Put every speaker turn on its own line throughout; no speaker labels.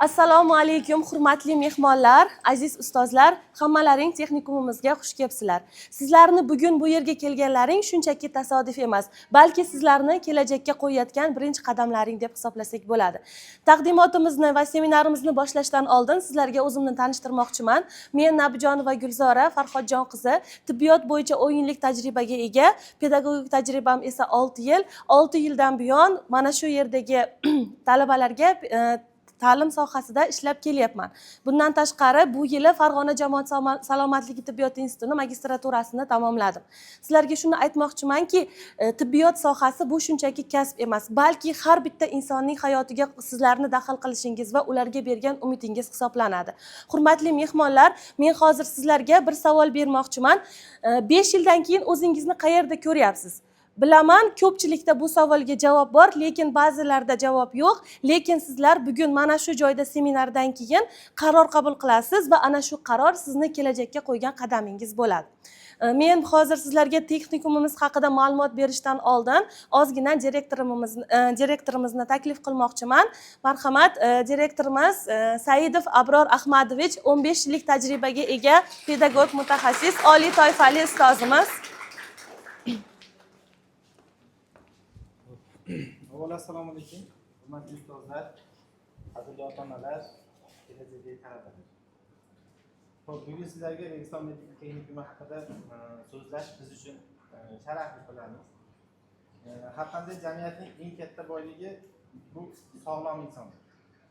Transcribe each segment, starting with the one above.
Assalomu alaykum, hurmatli mehmonlar, aziz ustozlar, hammalaring texnikumimizga xush kelibsizlar. Sizlarni bugun bu yerga kelganlaring shunchaki tasodif emas, balki sizlarni kelajakka qo'yayotgan birinchi qadamlaring deb hisoblasak bo'ladi. Taqdimotimizni va seminarimizni boshlashdan oldin sizlarga o'zimni tanishtirmoqchiman. Men Nabijonova Gulzora Farhodjon qizi, tibbiyot bo'yicha 10 yillik tajribaga ega, pedagogik tajribam esa 6 yil. 6 yildan buyon mana shu yerdagi talabalarga ta'lim sohasida ishlab kelyapman. Bundan tashqari bu yili Farg'ona jamoat salomatligi tibbiyot institutini magistraturasini tamomladim. Sizlarga shuni aytmoqchimanki, tibbiyot sohasi bu shunchaki kasb emas, balki har bitta insonning hayotiga sizlarni daxl qilishingiz va ularga bergan umidingiz hisoblanadi. Hurmatli mehmonlar, men hozir sizlarga bir savol bermoqchiman. 5 yildan keyin o'zingizni qayerda ko'ryapsiz? Bilaman, ko'pchilikda bu savolga javob bor, lekin ba'zilarda javob yo'q. Lekin sizlar bugun mana shu joyda seminardan keyin qaror qabul qilasiz va ana shu qaror sizni kelajakka qo'ygan qadamingiz bo'ladi. Men hozir sizlarga texnikumimiz haqida ma'lumot berishdan oldin ozgina direktorimizni taklif qilmoqchiman. Marhamat, direktorimiz Saidov Abror Ahmadovich, 15 yillik tajribaga ega pedagog mutaxassis, oliy toifali ustozimiz.
Avvalo assalomu alaykum, hurmatli ustozlar, qadrli ota-onalar, kelajakdagi talabalar. Bugun sizlarga Registon medika texnikumi haqida so'zlash biz uchun sharafli qilamiz. Har qanday jamiyatning eng katta boyligi bu sog'lom inson.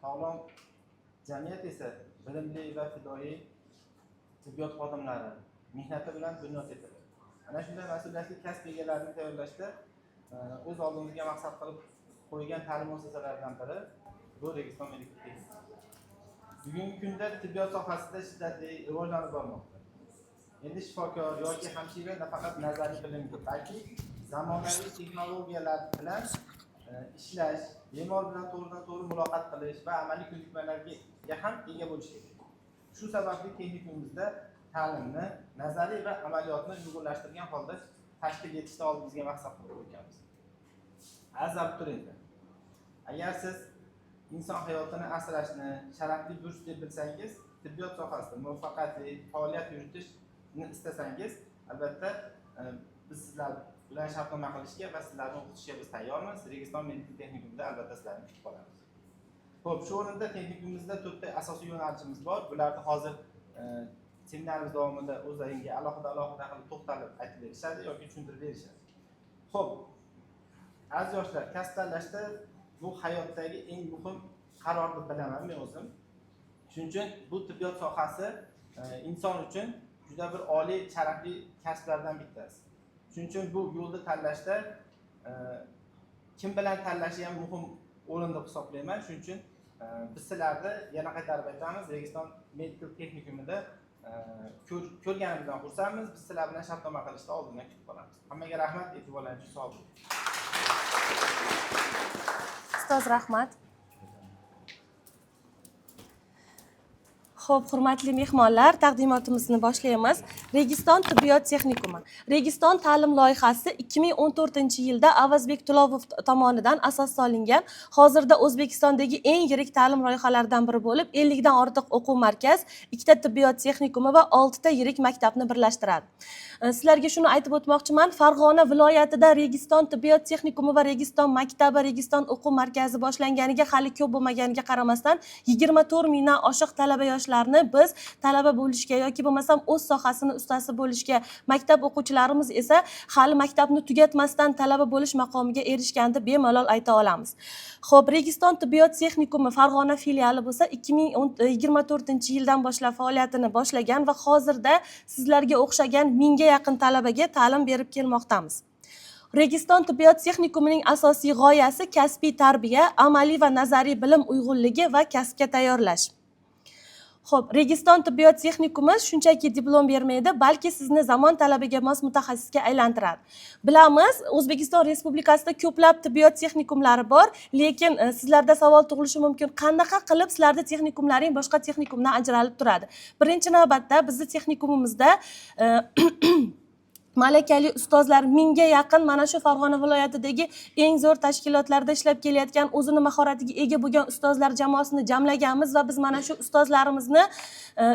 Sog'lom jamiyat esa bilimli va fidoyi tibbiyot xodimlari mehnati bilan bunyod etiladi. Ana shunday mas'uliyatli kasb egalarini tayyorlashda o'z oldimizga maqsad qilib qo'ygan ta'lim muassasalaridan biri bu Registon medika texnikumi. Bugungi kunda tibbiyot sohasida shiddatli rivojlanib bormoqda. Endi shifokor yoki hamshira nafaqat nazariy bilimga, balki zamonaviy texnologiyalar bilan ishlash, bemor bilan to'g'ridan-to'g'ri muloqot qilish va amaliy ko'nikmalarga ham ega bo'lish kerak. Shu sababli texnikumimizda ta'limni, nazariy va amaliyotni uyg'unlashtirgan holda tashkil etishni oldimizga maqsad qilib qo'yganmiz. Aziz abituriyentlar, agar siz inson hayotini asrashni sharafli burch deb bilsangiz, tibbiyot sohasida muvaffaqiyatli faoliyat yuritishni istasangiz, albatta biz sizlar bilan shartnoma qilishga va sizlarni o'qitishga biz tayyormiz. Registon medika texnikumida albatta sizlarni kutib qolamiz. Xo'p, shu o'rinda texnikumimizda 4 ta asosiy yo'nalishimiz bor. Bularni hozir seminarimiz davomida o'zlariga alohida qilib to'xtalib aytib berishadi yoki tushuntirib berishadi. Xo'p, aziz yoshlar, kasb tanlashda bu hayotdagi eng muhim qaror deb bilaman men o'zim. Shuning uchun bu tibbiyot sohasi inson uchun juda bir oliy sharafli kasblardan bittasi. Shuning uchun bu yo'lni tanlashda kim bilan tanlashi ham muhim o'rin deb hisoblayman. Shuning uchun biz sizlarni yana qaytarib aytamiz, Registon medika texnikumida ko'rganimizdan xursandmiz. Biz sizlar bilan shartnoma qilishda oldindan kutib qolamiz. Hammaga rahmat, e'tiborlaringiz uchun sog' bo'ling.
Ustoz, rahmat. Xo'p, hurmatli mehmonlar, taqdimotimizni boshlaymiz. Registon tibbiyot texnikumi. Registon ta'lim loyihasi 2014-yilda Avazbek Tulovov tomonidan asos solingan. Hozirda O'zbekistondagi eng yirik ta'lim loyihalaridan biri bo'lib, 50 dan ortiq o'quv markaz, 2 ta tibbiyot texnikumi va 6 ta yirik maktabni birlashtiradi. Sizlarga shuni aytib o'tmoqchiman, Farg'ona viloyatida Registon tibbiyot texnikumi va Registon maktabi, Registon o'quv markazi boshlanganiga hali ko'p bo'lmaganiga qaramasdan 24 mingdan oshiq talaba yoshlarni biz talaba bo'lishga yoki bo'lmasam o'z sohasini ustasi bo'lishga, maktab o'quvchilarimiz esa hali maktabni tugatmasdan talaba bo'lish maqomiga erishganda bemalol ayta olamiz. Xo'p, Registon tibbiyot texnikumi Farg'ona filiali bo'lsa 2024-yildan boshlab faoliyatini boshlagan va hozirda sizlarga o'xshagan 1000 ga yaqin talabaga ta'lim berib kelmoqdamiz. Registon tibbiyot texnikumining asosiy g'oyasi kasbiy tarbiya, amaliy va nazariy bilim uyg'unligi va kasbga tayyorlash. Xo'p, Registon tibbiyot texnikumi shunchaki diplom bermaydi, balki sizni zamon talabiga mos mutaxassisga aylantiradi. Bilamiz, O'zbekiston Respublikasida ko'plab tibbiyot texnikumlari bor, lekin sizlarda savol tug'ilishi mumkin, qanaqa qilib sizlarda texnikumlaring boshqa texnikumdan ajralib turadi? Birinchi navbatda bizning texnikumimizda malakali ustozlar 1000 ga yaqin mana shu Farg'ona viloyatidagi eng zo'r tashkilotlarda ishlab kelayotgan, o'zini mahoratiga ega bo'lgan ustozlar jamoasini jamlaganmiz va biz mana shu ustozlarimizni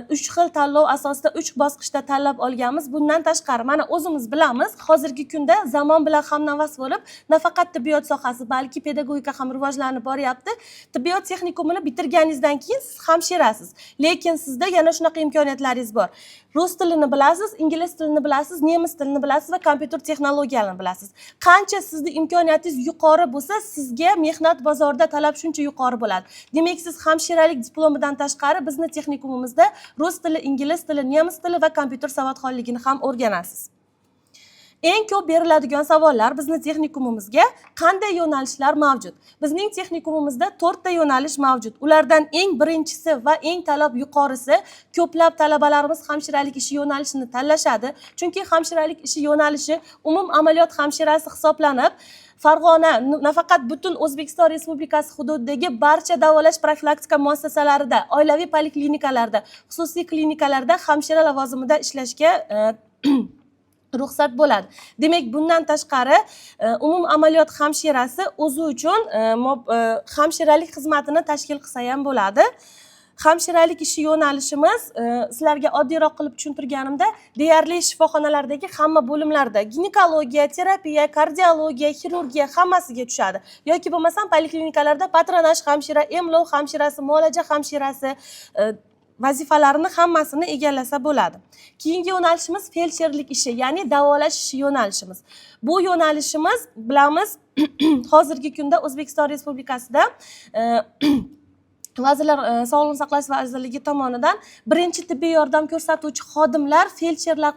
3 xil tanlov asosida 3 bosqichda tanlab olganmiz. Bundan tashqari mana o'zimiz bilamiz, hozirgi kunda zamon bilan hamnafas bo'lib, nafaqat tibbiyot sohasi, balki pedagogika ham rivojlanib boryapti. Tibbiyot texnikumini bitirganingizdan keyin siz hamshirasiz, lekin sizda yana shunaqa imkoniyatlaringiz bor. Rus tilini bilasiz, ingliz tilini bilasiz, nemis tilini bilasiz va kompyuter texnologiyalarini bilasiz. Qancha sizning imkoniyatingiz yuqori bo'lsa, sizga mehnat bozorida talab shuncha yuqori bo'ladi. Demak, siz hamshiralik diplomidan tashqari bizni texnikumimizda rus tili, ingliz tili, nemis tili va kompyuter savodxonligini ham o'rganasiz. Eng ko'p beriladigan savollar bizni texnikumimizga qanday yo'nalishlar mavjud? Bizning texnikumimizda 4 ta yo'nalish mavjud. Ulardan eng birinchisi va eng talab yuqorisi, ko'plab talabalarimiz hamshiralik ishi yo'nalishini tanlashadi. Chunki hamshiralik ishi yo'nalishi umum amaliyot hamshirasi hisoblanib, Farg'ona nafaqat butun O'zbekiston Respublikasi hududidagi barcha davolash profilaktika muassasalarida, oilaviy poliklinikalarda, xususiy klinikalarda hamshira lavozimida ishlashga ruxsat bo'ladi. Demak, bundan tashqari umum amaliyot hamshirasi o'zi uchun hamshiralik xizmatini tashkil qilsa ham bo'ladi. Hamshiralik ishi yo'nalishimiz sizlarga oddiyroq qilib tushuntirganimda, deyarli shifoxonalardagi hamma bo'limlarda ginekologiya, terapiya, kardiologiya, xirurgiya hammasiga tushadi. Yoki bo'lmasam poliklinikalarda patronaj hamshira, emlov hamshirasi, muolaja hamshirasi vazifalarini hammasini egallasa bo'ladi. Keyingi yo'nalishimiz feldsherlik ishi, ya'ni davolash ishi yo'nalishimiz. Bu yo'nalishimiz bilamiz, hozirgi kunda O'zbekiston Respublikasida Vazirlar Sog'liqni saqlash vazirligi tomonidan birinchi tibbiy yordam ko'rsatuvchi xodimlar feldsherlar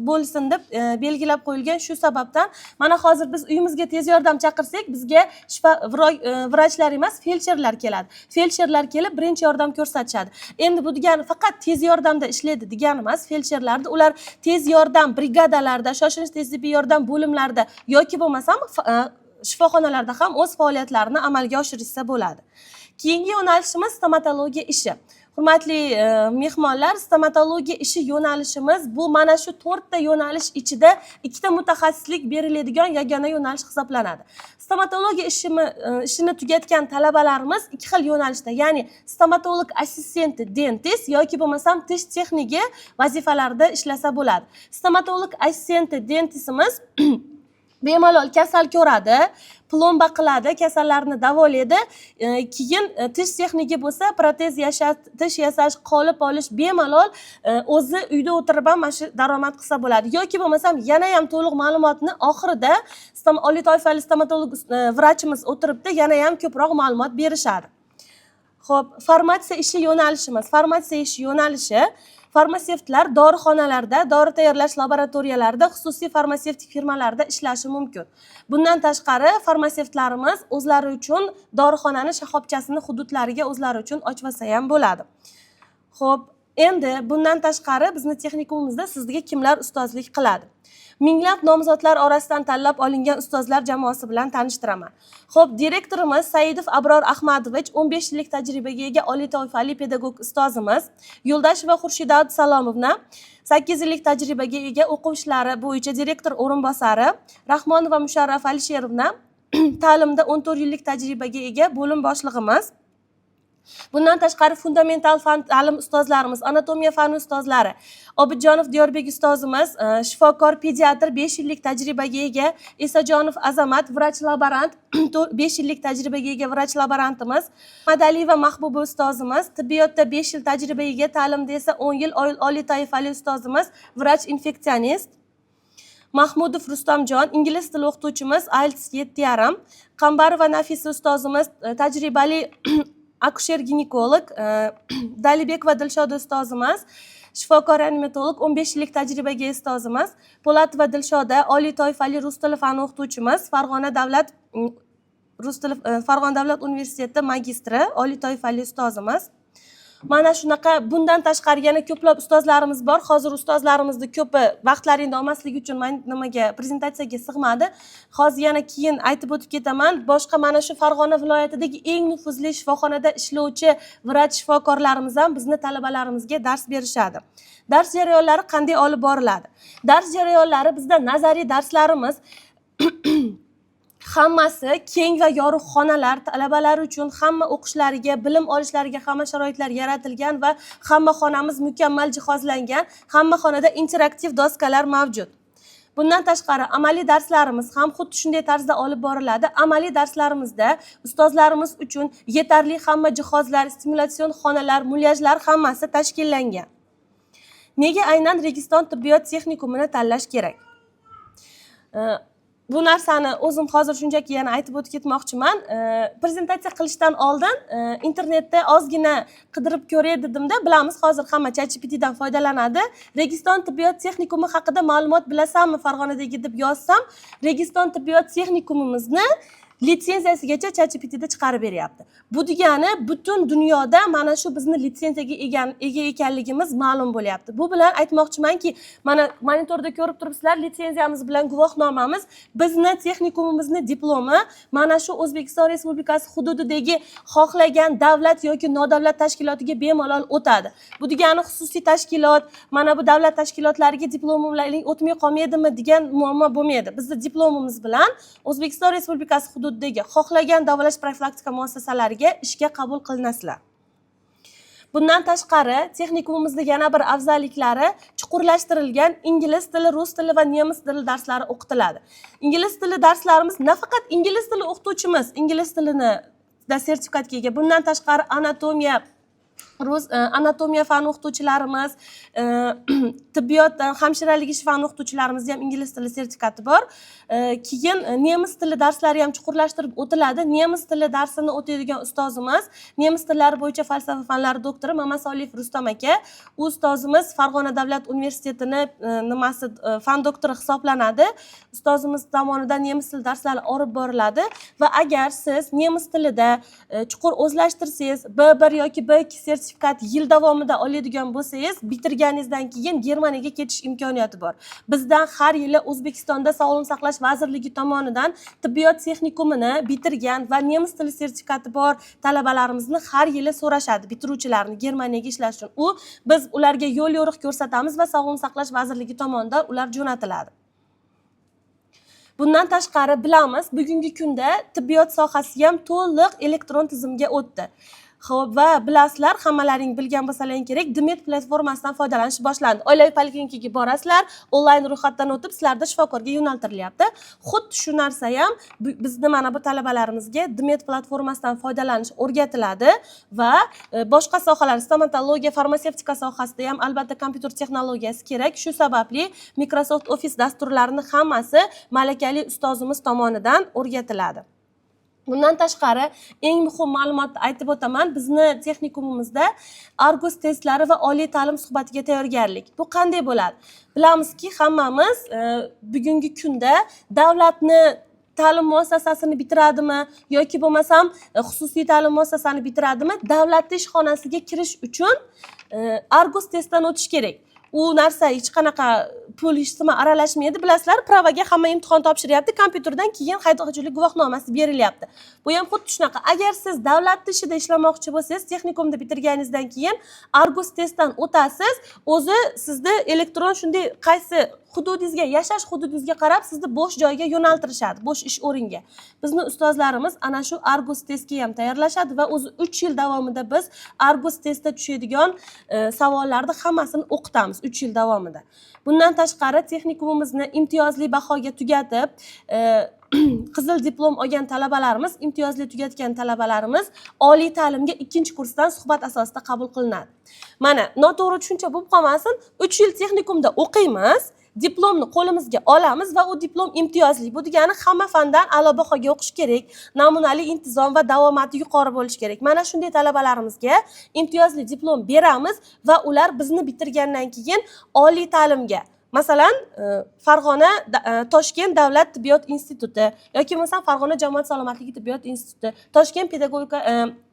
bo'lsin deb belgilab qo'yilgan. Shu sababdan mana hozir biz uyimizga tez yordam chaqirsak, bizga vrachlar emas, feldsherlar keladi. Feldsherlar kelib birinchi yordam ko'rsatishadi. Endi bu degani faqat tez yordamda ishlaydi degani emas. Feldsherlarni ular tez yordam brigadalarida, shoshilinch tez tibbiy yordam bo'limlarida yoki bo'lmasam shifoxonalarda ham o'z faoliyatlarini amalga oshirishsa bo'ladi. Keyingi yo'nalishimiz stomatologiya ishi. Hurmatli mehmonlar, stomatologiya ishi yo'nalishimiz bu mana shu 4 ta yo'nalish ichida 2 ta mutaxassislik beriladigan yagona yo'nalish hisoblanadi. Stomatologiya ishini tugatgan talabalarimiz 2 xil yo'nalishda, ya'ni stomatolog assistenti dentist yoki bo'lmasam tish texniki vazifalarida ishlasa bo'ladi. Stomatolog assistenti dentistimiz bemalol kasal ko'radi, plomba qiladi, kasallarni davolaydi. Keyin tish texniki bo'lsa, protez yasash, tish yasash, qolip olish bemalol o'zi uyda o'tirib ham mana shu daromad qilsa bo'ladi. Yoki bo'lmasam yana ham to'liq ma'lumotni oxirida oliy toifali stomatolog vrachimiz o'tiribdi, yana ham ko'proq ma'lumot berishadi. Xo'p, farmatsiya ishi yo'nalishimiz. Farmatsiya ishi yo'nalishi farmatsevtlar dorixonalarda, dori tayyorlash laboratoriyalarida, xususiy farmatsevtik firmalarda ishlashi mumkin. Bundan tashqari farmatsevtlarimiz o'zlari uchun dorixonani shoxobchasini hududlariga o'zlari uchun ochvasa ham bo'ladi. Xo'p, endi bundan tashqari bizni texnikumimizda sizga kimlar ustozlik qiladi? Minglab nomzodlar orasidan tanlab olingan ustozlar jamoasi bilan tanishtiraman. Xo'p, direktorimiz Saidov Abror Ahmadovich 15 yillik tajribaga ega oliy toifali pedagog ustozimiz, Yo'ldasheva Xurshida Abdusalomovna 8 yillik tajribaga ega o'quv ishlari bo'yicha direktor o'rinbosari, Rahmonova Musharraf Alisherovna ta'limda 14 yillik tajribaga ega bo'lim boshlig'imiz. Bundan tashqari fundamental fan ta'lim ustozlarimiz, anatomiya fani ustozlari, Obidjonov Diyorbek ustozimiz, shifokor pediatr 5 yillik tajribaga ega, Esajonov Azamat vrach laborant 5 yillik tajribaga ega vrach laborantimiz, Madaliyeva Mahbuba ustozimiz, tibbiyotda 5 yil tajribaga ega, ta'limda esa 10 yil oliy toifali ustozimiz, vrach infeksionist, Mahmudov Rustamjon ingliz tili o'qituvchimiz, IELTS 7,5, Qambarova Nafisa ustozimiz, tajribali akusher ginekolog, Dalibekova Dilshoda ustozimiz, shifokor reanimatolog 15 yillik tajribaga ega ustozimiz, Po'latova Dilshoda oliy toifali rus tili fani o'qituvchimiz, Farg'ona davlat universiteti magistri, oliy toifali ustozimiz. Mana shunaqa bundan tashqari yana ko'plab ustozlarimiz bor. Hozir ustozlarimizni ko'pi vaqtlaringda olmasligi uchun men nimaga prezentatsiyaga sig'madi. Hozir yana keyin aytib o'tib ketaman. Boshqa mana shu Farg'ona viloyatidagi eng nufuzli shifoxonada ishlovchi vrach shifokorlarimiz ham bizni talabalarimizga dars berishadi. Dars jarayonlari qanday olib boriladi? Dars jarayonlari bizda nazariy darslarimiz hammasi keng va yorug' xonalar, talabalar uchun hamma o'qishlariga, bilim olishlariga hamma sharoitlar yaratilgan va hamma xonamiz mukammal jihozlangan. Hamma xonada interaktiv doskalar mavjud. Bundan tashqari amaliy darslarimiz ham xuddi shunday tarzda olib boriladi. Amaliy darslarimizda ustozlarimiz uchun yetarli hamma jihozlar, stimulyatsion xonalar, mulyajlar hammasi tashkillangan. Nega aynan Registon tibbiyot texnikumini tanlash kerak? Bu narsani o'zim hozir shunchaki yana aytib o'tib ketmoqchiman. Prezentatsiya qilishdan oldin internetda ozgina qidirib ko'ray dedimda, bilamiz hozir hamma ChatGPTdan foydalanadi. Registon tibbiyot texnikumi haqida ma'lumot bilasanmi Farg'onadagi deb yozsam, Registon tibbiyot texnikumimizni litsenziyasigacha ChatGPTda chiqarib beryapti. Bu degani butun dunyoda mana shu bizni litsenziyaga ega ekanligimiz ma'lum bo'lyapti. Bu bilan aytmoqchimanki, mana monitorda ko'rib turibsizlar, litsenziyamiz bilan guvohnomamiz, bizni texnikumimizni diplomi mana shu O'zbekiston Respublikasi hududidagi xohlagan davlat yoki nodavlat tashkilotiga bemalol o'tadi. Bu degani xususiy tashkilot, mana bu davlat tashkilotlariga diplomim bilan o'tmay qolmaydimi degan muammo bo'lmaydi. Bizning diplomimiz bilan O'zbekiston Respublikasi hududdagi xohlagan davolash profilaktika muassasalariga ishga qabul qilinasizlar. Bundan tashqari texnikumimizda yana bir afzalliklari chuqurlashtirilgan ingliz tili, rus tili va nemis tili darslari o'qitiladi. Ingliz tili darslarimiz nafaqat ingliz tili o'qituvchimiz ingliz tilini da sertifikatga ega. Bundan tashqari anatomiya fani o'qituvchilarimiz, tibbiyot hamshiraligi fani o'qituvchilarimiz ham ingliz tili sertifikati bor. Keyin nemis tili darslari ham chuqurlashtirib o'tiladi. Nemis tili darsini o'taydigan ustozimiz, nemis tillari bo'yicha falsafa fanlari doktori Mamasoliev Rustam aka. U ustozimiz Farg'ona davlat universitetini fan doktori hisoblanadi. Ustozimiz tomonidan nemis tili darslari olib boriladi va agar siz nemis tilida chuqur o'zlashtirsangiz, B1 yoki B2 sertifikat yil davomida oladigan bo'lsangiz, bitirganingizdan keyin Germaniyaga ketish imkoniyati bor. Bizdan har yili O'zbekistonda Sog'liqni saqlash vazirligi tomonidan tibbiyot texnikumini bitirgan va nemis tili sertifikati bor talabalarimizni har yili so'rashadi, bitiruvchilarni Germaniyaga ishlash uchun. Biz ularga yo'l yo'riq ko'rsatamiz va Sog'liqni saqlash vazirligi tomonidan ular jo'natiladi. Bundan tashqari bilamiz, bugungi kunda tibbiyot sohasi ham to'liq elektron tizimga o'tdi. Xo'p, va bilasizlar, hammalaring bilgan bo'lsalaring kerak, Dimet platformasidan foydalanish boshlandi. Oilaviy poliklinikaga borasizlar, onlayn ro'yxatdan o'tib, sizlarda shifokorga yo'naltirilyapti. Xuddi shu narsa ham bizni mana bu talabalarimizga Dimet platformasidan foydalanish o'rgatiladi va boshqa sohalar, stomatologiya, farmatsevtika sohasida ham albatta kompyuter texnologiyasi kerak. Shu sababli Microsoft Office dasturlarini hammasi malakali ustozimiz tomonidan o'rgatiladi. Bundan tashqari eng muhim ma'lumotni aytib o'taman. Bizni texnikumimizda Argus testlari va oliy ta'lim suhbatiga tayyorgarlik. Bu qanday bo'ladi? Bilamizki, hammamiz bugungi kunda davlatni ta'lim muassasasini bitiradimi yoki bo'lmasam xususiy ta'lim muassasasini bitiradimi, davlat ishxonasiga kirish uchun Argus testdan o'tish kerak. U narsa hech qanaqa pul isimi aralashmaydi. Bilasizlar, pravaga hamma imtihon topshiryapti, kompyuterdan keyin haydovchilik guvohnomasi berilyapti. Bu ham xuddi shunaqa. Agar siz davlat ishida ishlamoqchi bo'lsangiz, texnikumda bitirganingizdan keyin Argus testdan o'tasiz. O'zi sizni elektron shunday qaysi hududingizga, yashash hududingizga qarab sizni bo'sh joyga yo'naltirishadi, bo'sh ish o'ringa. Bizni ustozlarimiz ana shu Argus testga ham tayyorlashadi va o'zi 3 yil davomida biz Argus testda tushadigan savollarni hammasini o'qitamiz 3 yil davomida. Bundan tashqari texnikumimizni imtiyozli bahoga tugatib, qizil diplom olgan talabalarimiz, imtiyozli tugatgan talabalarimiz oliy ta'limga 2-kursdan suhbat asosida qabul qilinadi. Mana, noto'g'ri tushuncha bo'lib qolmasin, 3 yil texnikumda o'qiymiz, diplomni qo'limizga olamiz va u diplom imtiyozli. Bu degani hamma fandan a'lo bahoga o'qish kerak, namunali intizom va davomati yuqori bo'lish kerak. Mana shunday talabalarimizga imtiyozli diplom beramiz va ular bizni bitirgandan keyin oliy ta'limga, masalan Farg'ona Toshkent davlat tibbiyot instituti yoki masalan Farg'ona jamoat salomatligi tibbiyot instituti, Toshkent pedagogika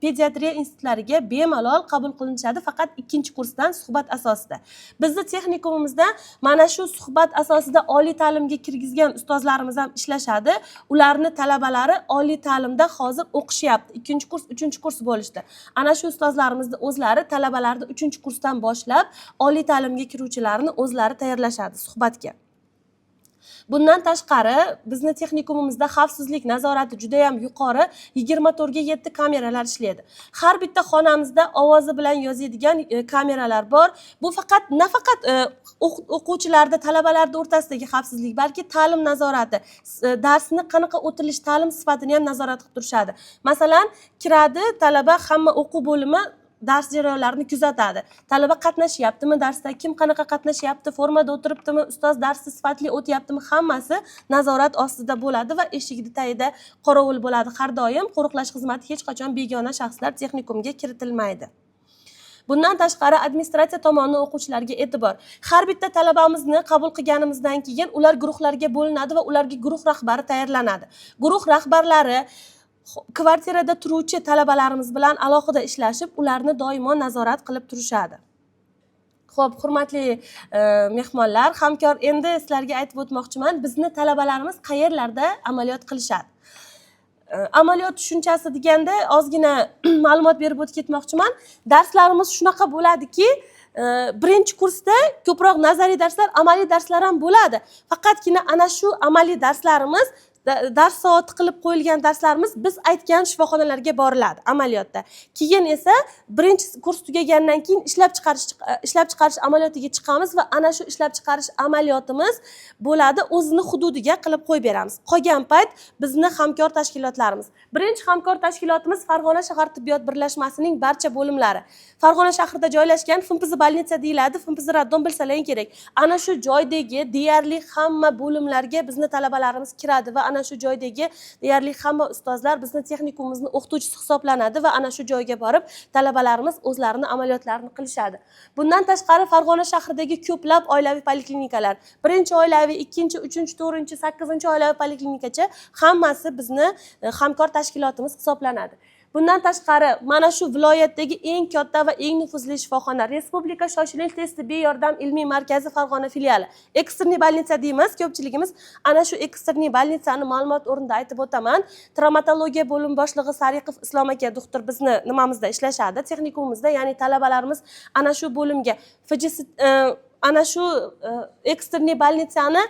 pediatriya institutlariga bemalol qabul qilinishadi, faqat 2-kursdan suhbat asosida. Bizni texnikumimizda mana shu suhbat asosida oliy ta'limga kirgizgan ustozlarimiz ham ishlashadi. Ularni talabalari oliy ta'limda hozir o'qishyapti. 2-kurs, 3-kurs bo'lishdi. Ana shu ustozlarimizni o'zlari talabalarni 3-kursdan boshlab oliy ta'limga kiruvchilarni o'zlari tayyorlashadi suhbatga. Bundan tashqari bizni texnikumimizda xavfsizlik nazorati juda ham yuqori, 24 ga 7 kameralar ishlaydi. Har bitta xonamizda ovozi bilan yozadigan kameralar bor. Bu nafaqat o'quvchilarda, talabalarda o'rtasidagi xavfsizlik, balki ta'lim nazorati, darsni qanaqa o'tilish, ta'lim sifatini ham nazorat qilib turishadi. Masalan, kiradi talaba, hamma o'quv bo'limi dars jarayonlarini kuzatadi. Talaba qatnashyaptimi darsda, kim qanaqa qatnashyapti, formada o'tiribdimi, ustoz darsni sifatli o'tyaptimi, hammasi nazorat ostida bo'ladi va eshigida tagida qorovul bo'ladi har doim. Qo'riqlash xizmati hech qachon begona shaxslar texnikumga kiritilmaydi. Bundan tashqari administratsiya tomonidan o'quvchilarga e'tibor. Har bitta talabamizni qabul qilganimizdan keyin ular guruhlarga bo'linadi va ularga guruh rahbari tayyorlanadi. Guruh rahbarlari kvartirada turuvchi talabalarimiz bilan alohida ishlashib, ularni doimo nazorat qilib turishadi. Xo'p, hurmatli mehmonlar, hamkor, endi sizlarga aytib o'tmoqchiman, bizni talabalarimiz qayerlarda amaliyot qilishadi. Amaliyot tushunchasi deganda ozgina ma'lumot berib o'tib ketmoqchiman. Darslarimiz shunaqa bo'ladiki, birinchi kursda ko'proq nazariy darslar, amaliy darslar ham bo'ladi. Faqatgina ana shu amaliy darslarimiz, dars soati qilib qo'yilgan darslarimiz biz aytgan shifoxonalarga boriladi amaliyotda. Keyin esa birinchi kurs tugagandan keyin ishlab chiqarish amaliyotiga chiqamiz va ana shu ishlab chiqarish amaliyotimiz bo'ladi, o'zini hududiga qilib qo'yib beramiz. Qolgan payt bizni hamkor tashkilotlarimiz. Birinchi hamkor tashkilotimiz Farg'ona shahar tibbiyot birlashmasining barcha bo'limlari. Farg'ona shahrida joylashgan FMPZ bolnitsa deyiladi. FMPZ raddom bilsalaring kerak. Ana shu joydagi deyarli hamma bo'limlarga bizni talabalarimiz kiradi va ana shu joydagi deyarli hamma ustozlar bizni texnikumimizni o'qituvchisi hisoblanadi va ana shu joyga borib talabalarimiz o'zlarini amaliyotlarini qilishadi. Bundan tashqari Farg'ona shahridagi ko'plab oilaviy poliklinikalar, birinchi oilaviy, ikkinchi, uchinchi, to'rtinchi, 8-chi oilaviy poliklinikacha hammasi bizni hamkor tashkilotimiz hisoblanadi. Bundan tashqari mana shu viloyatdagi eng katta va eng nufuzli shifoxona Respublika shoshilinch tez tibbiy yordam ilmiy markazi Farg'ona filiali. Eksterniy bolnitsa deymiz, ko'pchiligimiz ana shu eksterniy bolnitsani ma'lumot o'rnida aytib o'taman. Travmatologiya bo'lim boshlig'i Sariqov Islom aka doktor bizni nimamizda ishlashadi, texnikumimizda, ya'ni talabalarimiz ana shu bo'limga ana shu eksterniy bolnitsani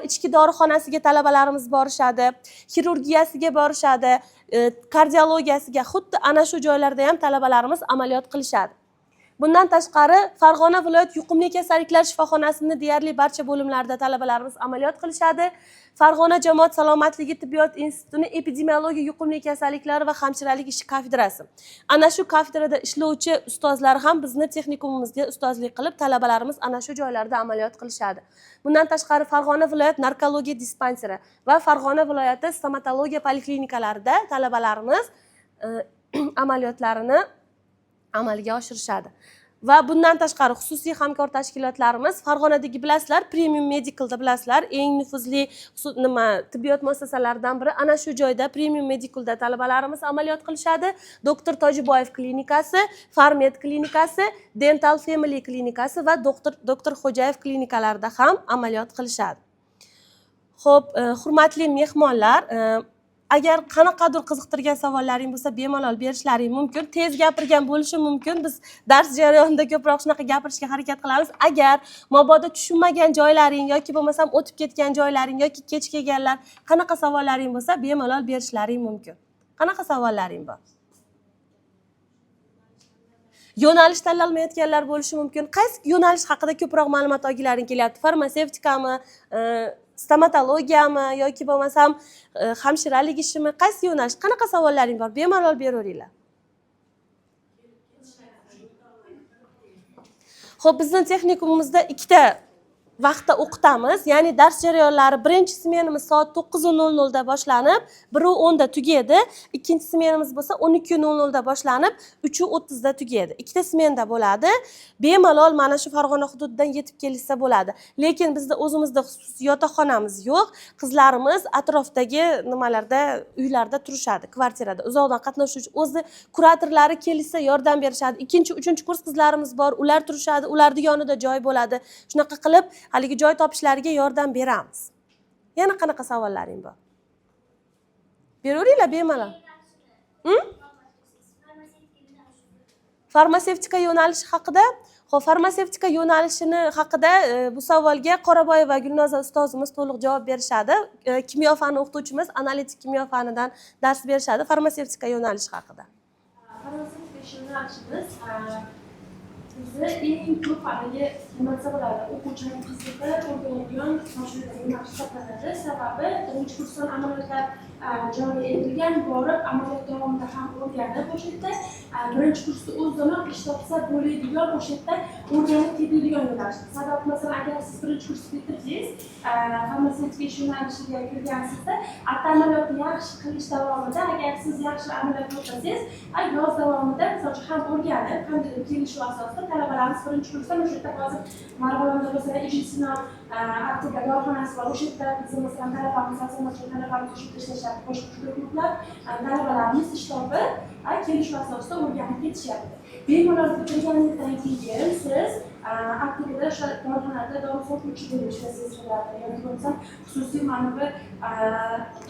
ichki dorixonasiga talabalarimiz borishadi, xirurgiyasiga borishadi, kardiologiyasiga, xuddi ana shu joylarda ham talabalarimiz amaliyot qilishadi. Bundan tashqari Farg'ona viloyat yuqumli kasalliklar shifoxonasini deyarli barcha bo'limlarida talabalarimiz amaliyot qilishadi. Farg'ona jamoat salomatligi tibbiyot institutining epidemiologiya yuqumli kasalliklar va hamshiralik ishi kafedrasi. Ana shu kafedrada ishlovchi ustozlar ham bizni texnikumimizga ustozlik qilib, talabalarimiz ana shu joylarda amaliyot qilishadi. Bundan tashqari Farg'ona viloyat narkologiya dispanseri va Farg'ona viloyati stomatologiya poliklinikalarida talabalarimiz amaliyotlarini amalga oshirishadi. Va bundan tashqari xususiy hamkor tashkilotlarimiz Farg'onadagi bilasizlar, Premium Medicalda bilasizlar, eng nufuzli tibbiyot muassasalaridan biri. Ana shu joyda Premium Medicalda talabalarimiz amaliyot qilishadi. Doktor Tojiboyev klinikasi, Farmed klinikasi, Dental Family klinikasi va doktor Xo'jayev klinikalarida ham amaliyot qilishadi. Xo'p, hurmatli mehmonlar, agar qanaqadir qiziqtirgan savollaring bo'lsa, bemalol berishlaring mumkin. Tez gapirgan bo'lishi mumkin. Biz dars jarayonida ko'proq shunaqa gapirishga harakat qilamiz. Agar mabodo tushunmagan joylaring yoki bo'lmasam o'tib ketgan joylaring yoki kech kelganlar, qanaqa savollaring bo'lsa, bemalol berishlaring mumkin. Qanaqa savollaring bor? Yo'nalish tanlamayotganlar bo'lishi mumkin. Qaysi yo'nalish haqida ko'proq ma'lumot olgilaring kelyapti? Farmatsevtikami, stomatologiyami yoki bo'lmasam hamshiralik ishimi? Qaysi yo'nalish? Qanaqa savollaring bor? Bemalol beraveringlar. Xo'p, bizning texnikumimizda ikkita vaqtda o'qitamiz. Ya'ni dars jarayonlari birinchi smenamiz soat 9:00 da boshlanib, 1:10 da tugaydi. Ikkinchi smenamiz bo'lsa 12:00 da boshlanib, 3:30 da tugaydi. Ikkita smenda bo'ladi. Bemalol mana shu Farg'ona hududidan yetib kelsa bo'ladi. Lekin bizda o'zimizda xususiy yotoqxonamiz yo'q. Qizlarimiz atrofdagi nimalarda, uylarda turishadi, kvartirada. Uzoqdan qatnashuvchi o'zi kuratorlari kelsa yordam berishadi. Ikkinchi, uchinchi kurs qizlarimiz bor, ular turishadi, ularning yonida joy bo'ladi. Shunaqa qilib haligi joy topishlariga yordam beramiz. Yana qanaqa savollaring bor? Beraveringlar bemalol. Farmatsevtika yo'nalishi haqida, farmatsevtika yo'nalishini haqida bu savolga Qoraboyeva Gulnoza ustozimiz to'liq javob berishadi. Kimyo fani o'qituvchimiz analitik kimyo fanidan dars berishadi farmatsevtika yo'nalishi haqida.
Farmatsevtika yo'nalishimiz bizni eng ko'p haligi nima desa bo'ladi, o'quvchilar qizligida o'rganadigan yo'nalish hisoblanadi. Sababi birinchi kursdan amaliyotlar joriy etilgan, borib amaliyot davomida ham o'rganib o'sha yerda birinchi kursda o'zini ish topsa bo'ladigan, o'sha yerda o'rganib ketadigan yo'nalish. Sabab masalan agar siz birinchi kursni bitirdingiz, farmatsevtika yo'nalishiga kirgansizda, amaliyotni yaxshi qilish davomida agar siz yaxshi amaliyot o'tsangiz, yoz davomida misol uchun ham o'rganib, hamda kelishuv asosida talabalarimiz birinchi kursdan o'sha yerda hozir Marg'ilonda masalan meditsina apteka dorixonasi bor. O'sha yerda biz masalan talabalarimiz talabalarimiz ishlashadi. Boshqa guruhlar talabalarimiz ish topib, kelishuv asosida o'rganib ketishyapti. Bemalol bitirganingizdan keyin siz aptekada o'sha dorixonada dori sotuvchi bo'lib ishlashingiz bo'ladi. Yoki bo'lmasa xususiy mana bu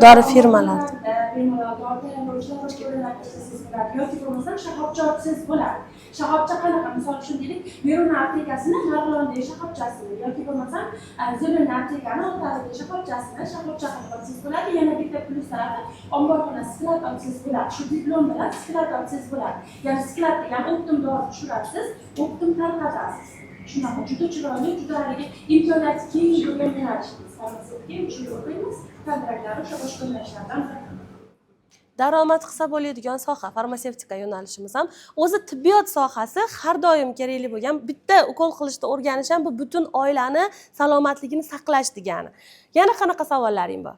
dori firmalarida
bemalol dori tayyorlovchilar bo'ylab ishlashingiz bo'ladi. Yoki bo'lmasa shoxobcha ochsangiz bo'ladi. Shoxobcha qanaqa? Misol uchun deylik, Verona aptekasini Marg'ilondagi shoxobchasini yoki bo'lmasa Zelena aptekani Oltiariqdagi shoxobchasini shoxobcha qilib olsangiz bo'ladi. Yana bitta plyus tarafi omborxona sklad olsangiz bo'ladi. Shu diplom bilan sklad olsangiz bo'ladi. Ya'ni skladda ham o'qdim dori tushirasiz, o'qdim tarqatasiz. Shunaqa juda chiroyli, juda haligi imkoniyati keng bo'lgan yo'nalishimiz. Farmatsevtika shu o'qiymiz, kontraktlari o'sha boshqa yo'nalishlardan
daromad qilsa bo'ladigan soha farmatsevtika yo'nalishimiz ham o'zi tibbiyot sohasi har doim kerakli bo'lgan. Bitta ukol qilishni o'rganish ham bu butun oilani salomatligini saqlash degani. Yana qanaqa savollaring bor?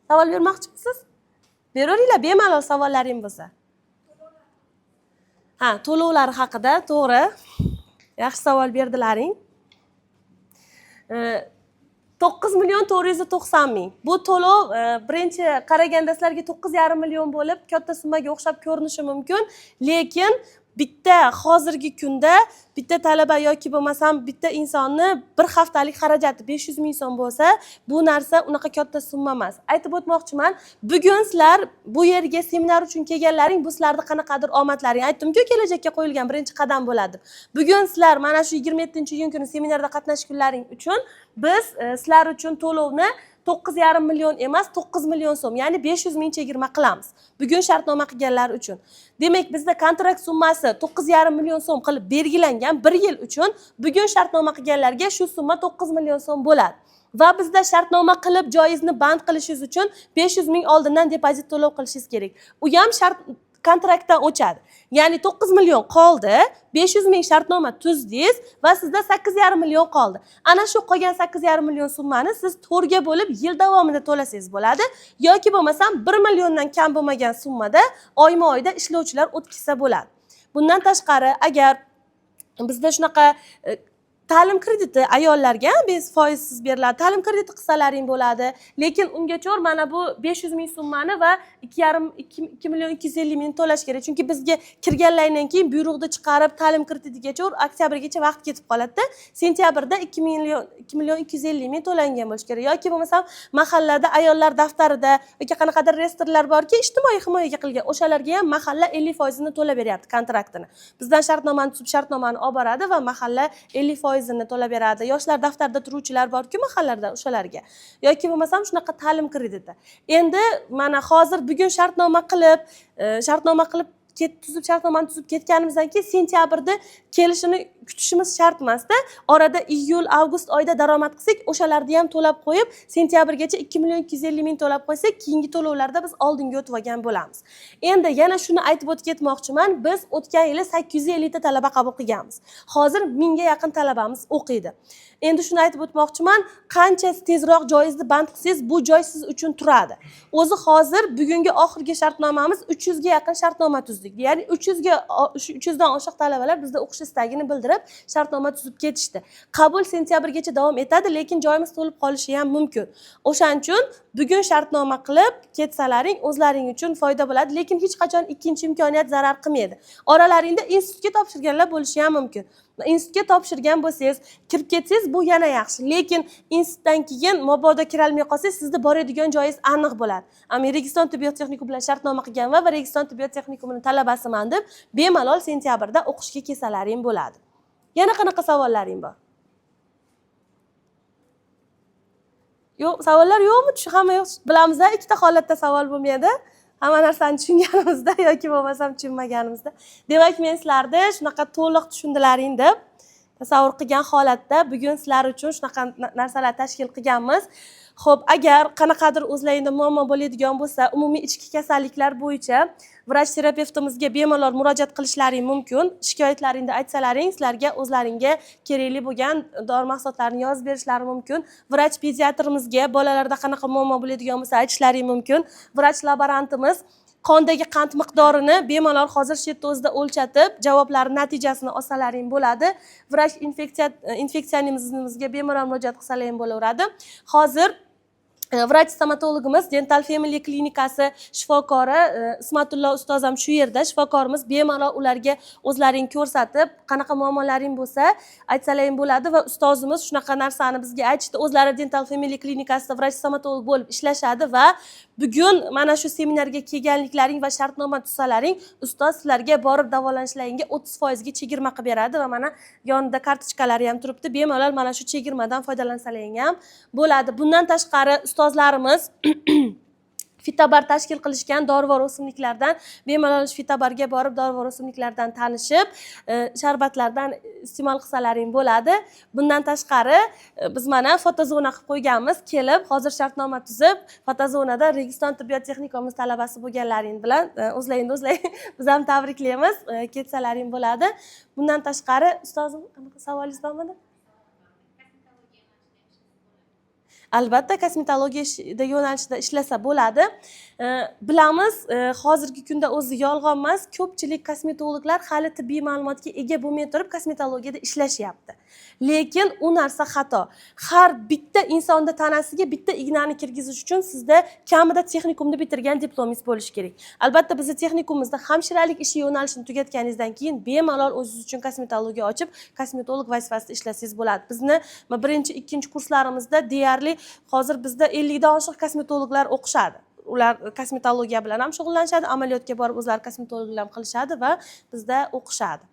Savol bermoqchimisiz? Beraveringlar bemalol savollaring bo'lsa. Ha, to'lovlar haqida, to'g'ri. Yaxshi savol berdilaring. 9.490.000. Bu to'lov birinchi qaraganda sizlarga 9,5 million bo'lib, katta summaga o'xshab ko'rinishi mumkin, lekin bitta hozirgi kunda bitta talaba yoki bo'lmasam bitta insonni bir haftalik xarajati 500 ming so'm bo'lsa, bu narsa unaqa katta summa emas. Aytib o'tmoqchiman, bugun sizlar bu yerga seminar uchun kelganlaring, bu sizlarning qanaqadir omadlaring. Aytdim-ku, kelajakka qo'yilgan birinchi qadam bo'ladi. Bugun sizlar mana shu 27-iyun kuni seminarda qatnashganlaring uchun biz sizlar uchun to'lovni 9,5 million emas, 9 million so'm, ya'ni 500 ming chegirma qilamiz. Bugun shartnoma qilganlar uchun. Demak, bizda kontrakt summasi 9,5 million so'm qilib belgilangan 1 yil uchun. Bugun shartnoma qilganlarga shu summa 9 million so'm bo'ladi. Va bizda shartnoma qilib joyizni band qilishingiz uchun 500 ming oldindan depozit to'lov qilishingiz kerak. U ham shart kontraktdan o'chadi. Ya'ni 9 million qoldi, 500 ming shartnoma tuzdingiz va sizda 8,5 million qoldi. Ana shu qolgan 8,5 million summani siz 4 ga bo'lib yil davomida to'lasangiz bo'ladi yoki bo'lmasam 1 milliondan kam bo'lmagan summada oyma-oyda ishlovchilar o'tkazsa bo'ladi. Bundan tashqari, agar bizda shunaqa ta'lim krediti ayollarga foizsiz beriladi. Ta'lim krediti qilsalaring bo'ladi. Lekin ungacha mana bu 500 ming summani va 2 million 250 ming to'lash kerak. Chunki bizga kirganlardan keyin buyruqni chiqarib ta'lim kreditigacha oktyabrgacha vaqt ketib qoladi. Sentyabrda 2 million 250 ming to'langan bo'lish kerak. Yoki bo'lmasa mahallada ayollar daftarida yoki qanaqadir reyestrlar borki, ijtimoiy himoyaga qilgan, o'shalarga ham mahalla 50% ni to'lab beryapti kontraktini. Bizdan shartnomani tuzib, shartnomani olib boradi va mahalla 50% to'lab beradi. Yoshlar daftarda turuvchilar borki, mahallalarda o'shalarga. Yoki bo'lmasam shunaqa ta'lim krediti. Endi mana hozir bugun shartnoma qilib shartnomani tuzib ketganimizdan keyin sentyabrda kelishini kutishimiz shart emasda. Orada iyul, avgust oyida daromad qilsak, o'shalarni ham to'lab qo'yib, sentyabrgacha 2.250.000 to'lab qo'ysak, keyingi to'lovlarda biz oldinga o'tib olgan bo'lamiz. Endi yana shuni aytib o'tib ketmoqchiman. Biz o'tgan yili 850 ta talaba qabul qilganmiz. Hozir 1000 ga yaqin talabamiz o'qiydi. Endi shuni aytib o'tmoqchiman, qancha tezroq joyingizni band qilsangiz, bu joy siz uchun turadi. O'zi hozir bugungi oxirgi shartnomamiz 300 ga yaqin shartnoma tuzdik. Ya'ni 300 dan oshiq talabalar bizda o'qish istagini bildirib, shartnoma tuzib ketishdi. Qabul sentyabrgacha davom etadi, lekin joyimiz to'lib qolishi ham mumkin. O'shaning uchun bugun shartnoma qilib ketsalaring o'zlaring uchun foyda bo'ladi, lekin hech qachon ikkinchi imkoniyat zarar qilmaydi. Oralaringda institutga topshirganlar bo'lishi ham mumkin. Institutga topshirgan bo'lsangiz, kirib ketsangiz bu yana yaxshi. Lekin institutdan keyin mabodo kira olmay qolsangiz, sizda boradigan joyingiz aniq bo'ladi. Registon tibbiyot texnikumi bilan shartnoma qilgan va Registon tibbiyot texnikumining talabasiman deb bemalol sentyabrda o'qishga kelsalaring bo'ladi. Yana qanaqa savollaring bor? Yo'q, savollar yo'qmi? Hamma yo'q. Bilamiz-a, ikkita holatda savol bo'lmaydi. Hamma narsani tushunganimizda yoki bo'lmasam tushunmaganimizda. Demak, men sizlarni shunaqa to'liq tushundilaring deb tasavvur qilgan holatda bugun sizlar uchun shunaqa narsalar tashkil qilganmiz. Xo'p, agar qanaqadir o'zlaringizda muammo bo'ladigan bo'lsa, umumiy ichki kasalliklar bo'yicha vrach terapevtimizga bemalol murojaat qilishlaring mumkin. Shikoyatlaringni aytsalaring, sizlarga o'zlaringga kerakli bo'lgan dori mahsulotlarini yozib berishlari mumkin. Vrach pediatrimizga bolalarda qanaqa muammo bo'ladigan bo'lsa aytishlaring mumkin. Vrach laborantimiz qondagi qand miqdorini bemalol hozir shu yerda o'zida o'lchatib, javoblar natijasini olsalaring bo'ladi. Vrach infeksionimizga bemalol murojaat qilsalaring bo'laveradi. Hozir vrach stomatologimiz Dental Family klinikasi shifokori Ismatullo ustoz ham shu yerda. Shifokorimiz bemalol ularga o'zlaring ko'rsatib, qanaqa muammolaring bo'lsa aytsalaring bo'ladi va ustozimiz shunaqa narsani bizga aytishdi. O'zlari Dental Family klinikasida vrach stomatolog bo'lib ishlashadi va bugun mana shu seminarga kelganliklaring va shartnoma tuzsalaring, ustoz sizlarga borib davolanishlaringga 30% ga chegirma qilib beradi va mana yonida kartochkalari ham turibdi. Bemalol mana shu chegirmadan foydalansalaring ham bo'ladi. Bundan tashqari ustozlarimiz fitobar tashkil qilishgan dorivor o'simliklardan bemalol fitobarga borib dorivor o'simliklardan tanishib, sharbatlardan iste'mol qilsalaring bo'ladi. Bundan tashqari biz mana fotozona qilib qo'yganmiz. Kelib, hozir shartnoma tuzib, fotozonada Registon tibbiyot texnikumimiz talabasi bo'lganlaring bilan o'zlaringni biz ham tabriklaymiz. Ketsalaring bo'ladi. Bundan tashqari ustozim, qanaqa savolingiz bormi? Albatta, kosmetologiya yo'nalishida ishlasa bo'ladi. Bilamiz, hozirgi kunda o'zi yolg'on emas, ko'pchilik kosmetologlar hali tibbiy ma'lumotga ega bo'lmay turib kosmetologiyada ishlashyapti. Lekin u narsa xato. Har bitta insonda tanasiga bitta ignani kirgizish uchun sizda kamida texnikumni bitirgan diplomingiz bo'lishi kerak. Albatta, bizning texnikumimizda hamshiralik ishi yo'nalishini tugatganingizdan keyin bemalol o'zingiz uchun kosmetologiya ochib, kosmetolog vazifasida ishlasangiz bo'ladi. Bizni birinchi, ikkinchi kurslarimizda deyarli hozir bizda 50 dan oshiq kosmetologlar o'qishadi. Ular kosmetologiya bilan ham shug'ullanishadi, amaliyotga borib o'zlari kosmetologlar ham qilishadi va bizda o'qishadi.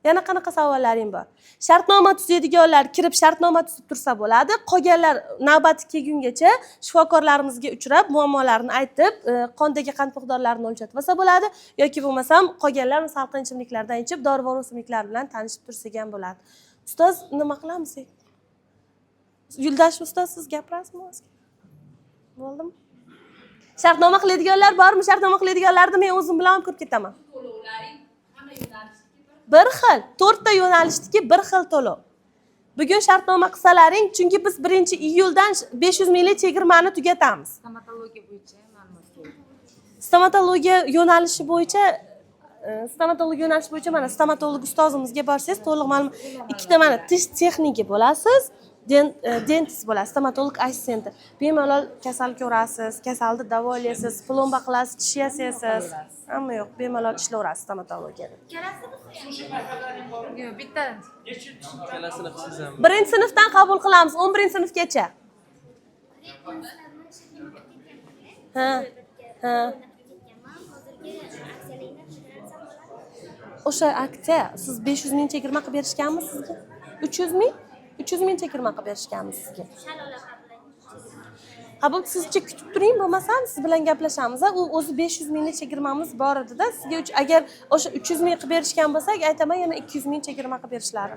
Yana qanaqa savollaring bor? Shartnoma tuzadiganlar kirib shartnoma tuzib tursa bo'ladi. Qolganlar navbati kelgungacha shifokorlarimizga uchrab, muammolarini aytib, qondagi qand miqdorlarini o'lchatib olsa bo'ladi yoki bo'lmasam qolganlar salqin ichimliklardan ichib, dorivor o'simliklar bilan tanishib tursak ham bo'ladi. Ustoz, nima qilamiz? Yuldash ustoz, siz gapirasizmi o'zga? Bo'ldimi? Shartnoma qiladiganlar bormi? Shartnoma qiladiganlarni men o'zim bilan ko'rib ketaman.
To'lovlaring hamma yo'nalishdagi
bir xil, 4 ta yo'nalishdagi bir xil to'lov. Bugun shartnoma qilsalaring, chunki biz 1-iyuldan 500 minglik chegirmani tugatamiz.
stomatologiya bo'yicha ma'lumot kerak.
Stomatologiya yo'nalishi bo'yicha mana stomatolog ustozimizga borsangiz to'liq ma'lumot. Ikkita mana tish texniki bo'lasiz. Dentist bo'lasiz, stomatolog assistenti. Bemalol kasal ko'rasiz, kasalni davolaysiz, plomba qilasiz, tish yasaysiz. Hamma yo'q, bemalol ishlayverasiz stomatologiyada.
Yo'q, bitta.
Ikkala sinfsiz ham.
1-sinfdan qabul qilamiz, 11-sinfgacha. Ha. O'sha aksiya siz 500 ming chegirma qilib berishganmi sizga? 300 ming? 300 ming chegirma qilib berishganmi sizga? Ha bo'ldi, sizcha kutib turing, bo'lmasam siz bilan gaplashamiz. U o'zi 500 minglik chegirmamiz bor edi-da. Sizga agar o'sha 300 ming qilib berishgan bo'lsak, aytaman yana 200 ming chegirma qilib berishlari.